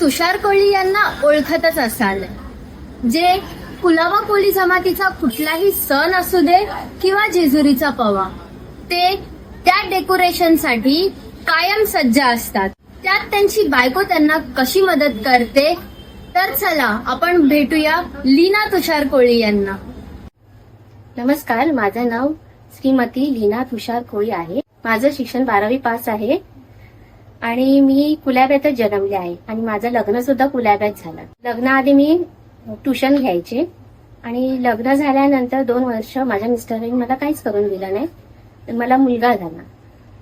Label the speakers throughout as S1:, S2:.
S1: तुषार कोळी यांना ओळखतच असाल, जे कुलाबा कोळी जमातीचा कुठलाही सण असू दे किंवा जेजुरीचा पवा, ते त्या डेकोरेशनसाठी कायम सज्ज असतात. त्यात त्यांची बायको त्यांना कशी मदत करते, तर चला आपण भेटूया लीना तुषार कोळी यांना.
S2: नमस्कार, माझं नाव श्रीमती लीना तुषार कोळी आहे. माझं शिक्षण 12वी पास आहे आणि मी कुलाब्यातच जन्मले आहे आणि माझं लग्न सुद्धा कुलाब्यात झालं. लग्नाआधी मी ट्युशन घ्यायचे आणि लग्न झाल्यानंतर 2 वर्ष माझ्या मिस्टरांनी मला काहीच करून दिलं नाही. मला मुलगा झाला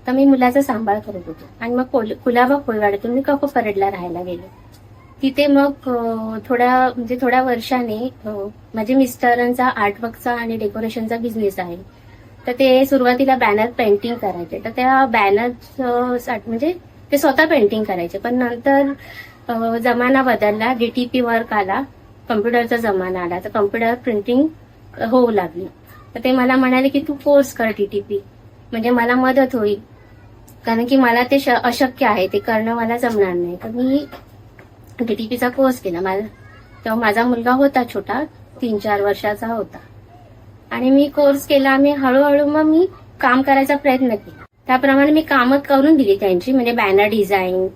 S2: तर मी मुलाचा सांभाळ करत होतो आणि मग कुलाबा कोळीवाड्यातून मी ककोपरडला राहायला गेले. तिथे मग थोड्या वर्षाने माझे मिस्टरांचा आर्टवर्कचा आणि डेकोरेशनचा बिझनेस आहे. तर ते सुरुवातीला बॅनर पेंटिंग करायचे, तर त्या बॅनर म्हणजे ते स्वतः पेंटिंग करायचे. पण नंतर जमाना बदलला, डीटीपी वर्क आला, कम्प्युटरचा जमाना आला, तर कम्प्युटर प्रिंटिंग होऊ लागली. तर ते मला म्हणाले की तू कोर्स कर डीटीपी, म्हणजे मला मदत होईल, कारण की मला ते अशक्य आहे, ते करणं मला जमणार नाही. तर मी डीटीपीचा कोर्स केला. तेव्हा माझा मुलगा होता छोटा, 3-4 वर्षाचा होता आणि मी कोर्स केला. मी हळूहळू मग मी काम करायचा प्रयत्न केला. त्याप्रमाणे मी कामं करून दिली त्यांची, म्हणजे बॅनर डिझाईन,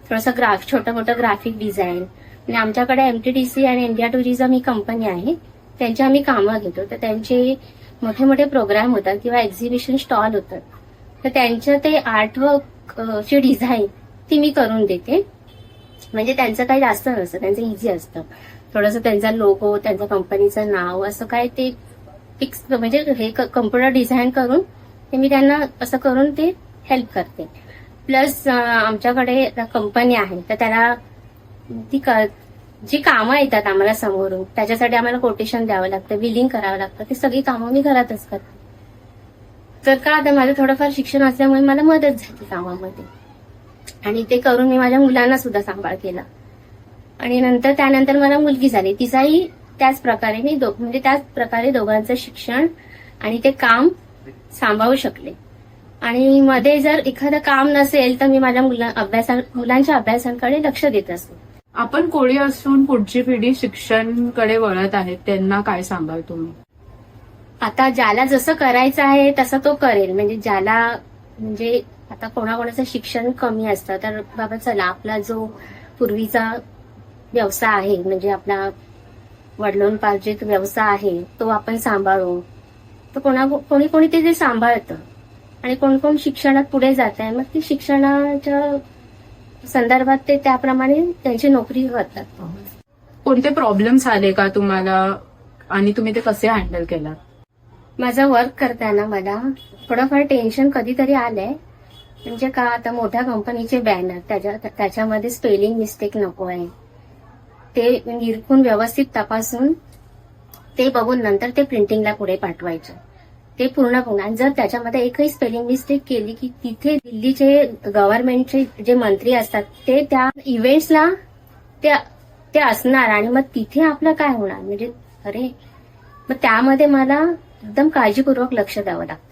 S2: थोडंसं छोटं मोठं ग्राफिक डिझाईन. आणि आमच्याकडे एमटीडीसी आणि इंडिया टुरिझम ही कंपनी आहे, त्यांची आम्ही कामं घेतो. तर त्यांचे मोठे मोठे प्रोग्राम होतात किंवा एक्झिबिशन स्टॉल होतात, तर त्यांचं ते आर्टवर्कची डिझाईन ती मी करून देते. म्हणजे त्यांचं काही जास्त नसतं, त्यांचं इझी असतं. थोडंसं त्यांचा लोगो, त्यांच्या कंपनीचं नाव, असं काय ते फिक्स, म्हणजे हे कम्प्युटर डिझाईन करून ते मी त्यांना असं करून ते हेल्प करते. प्लस आमच्याकडे कंपनी आहे, तर त्याला जी कामं येतात आम्हाला समोरून, त्याच्यासाठी आम्हाला कोटेशन द्यावं लागतं, बिलिंग करावं लागतं. ते सगळी कामं मी घरातच करते. तर का आता माझं थोडंफार शिक्षण असल्यामुळे मला मदत झाली कामामध्ये आणि ते करून मी माझ्या मुलांना सुद्धा सांभाळ केला. आणि त्यानंतर मला मुलगी झाली, तिचाही त्याच प्रकारे त्याच प्रकारे दोघांचं शिक्षण आणि ते काम सांभाळू शकले. आणि मध्ये जर एखादं काम नसेल तर मी माझ्या मुलांच्या अभ्यासाकडे लक्ष देत असते.
S3: आपण कोळी असून पुढची पिढी शिक्षणाकडे वळत आहे, त्यांना काय सांगाल तुम्ही?
S2: आता ज्याला जसं करायचं आहे तसं तो करेल. म्हणजे आता कोणाकोणाचं शिक्षण कमी असतं, तर बाबा चला आपला जो पूर्वीचा व्यवसाय आहे, म्हणजे आपला वडिलोंपार्जित व्यवसाय आहे, तो आपण सांभाळू. तर कोणी ते सांभाळतं आणि कोण शिक्षणात पुढे जात आहे, मग ती शिक्षणाच्या संदर्भात ते त्याप्रमाणे त्यांची नोकरी करतात.
S3: कोणते प्रॉब्लेम्स आले का तुम्हाला आणि तुम्ही ते कसे हँडल केलं?
S2: माझं वर्क करताना मला थोडंफार टेन्शन कधीतरी आलंय. म्हणजे का, आता मोठ्या कंपनीचे बॅनर, त्याच्यामध्ये स्पेलिंग मिस्टेक नको आहे, ते निरखून व्यवस्थित तपासून ते बघून नंतर ते प्रिंटिंगला पुढे पाठवायचं. ते पूर्ण आणि जर त्याच्यामध्ये एकही स्पेलिंग मिस्टेक केली की तिथे दिल्लीचे गव्हर्नमेंटचे जे मंत्री असतात ते त्या इव्हेंट्सला ते असणार आणि मग तिथे आपलं काय होणार, म्हणजे मग त्यामध्ये मला एकदम काळजीपूर्वक लक्ष द्यावं लागतं.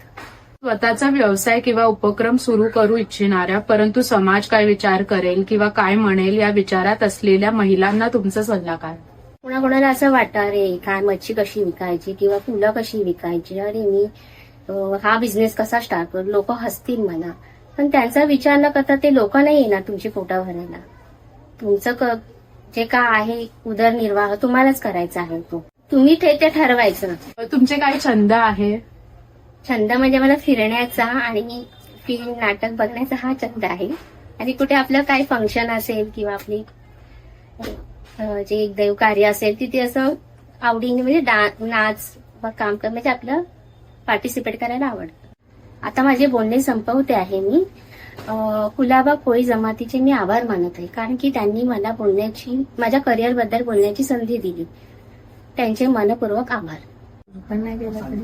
S3: स्वतःचा व्यवसाय किंवा उपक्रम सुरू करू इच्छिणाऱ्या, परंतु समाज काय विचार करेल किंवा काय म्हणेल या विचारात असलेल्या महिलांना तुमचा सल्ला काय?
S2: कोणाकोणाला असं वाटतं, अरे काय मच्छी कशी विकायची किंवा फुलं कशी विकायची, अरे मी हा बिझनेस कसा स्टार्ट करू, लोक हसतील मला. पण त्यांचा विचार न करता ते लोक नाही येणार तुमची पोटा भरायला. तुमचं जे काय आहे उदरनिर्वाह तुम्हालाच करायचा आहे, तुम्ही ते ठरवायचं.
S3: तुमचे काय छंद आहे?
S2: छंद म्हणजे मला फिरण्याचा आणि फिल्म नाटक बघण्याचा हा छंद आहे. आणि कुठे आपलं काही फंक्शन असेल किंवा आपली जे देवकार्य असेल तिथे असं आवडीने म्हणजे नाच व काम म्हणजे आपलं पार्टिसिपेट करायला आवडतं. आता माझे बोलणे संपवते आहे मी. कुलाबा कोळी जमातीचे मी आभार मानत आहे, कारण की त्यांनी मला माझ्या करिअरबद्दल बोलण्याची संधी दिली. त्यांचे मनपूर्वक आभार.
S1: पण नाही गेलं तरी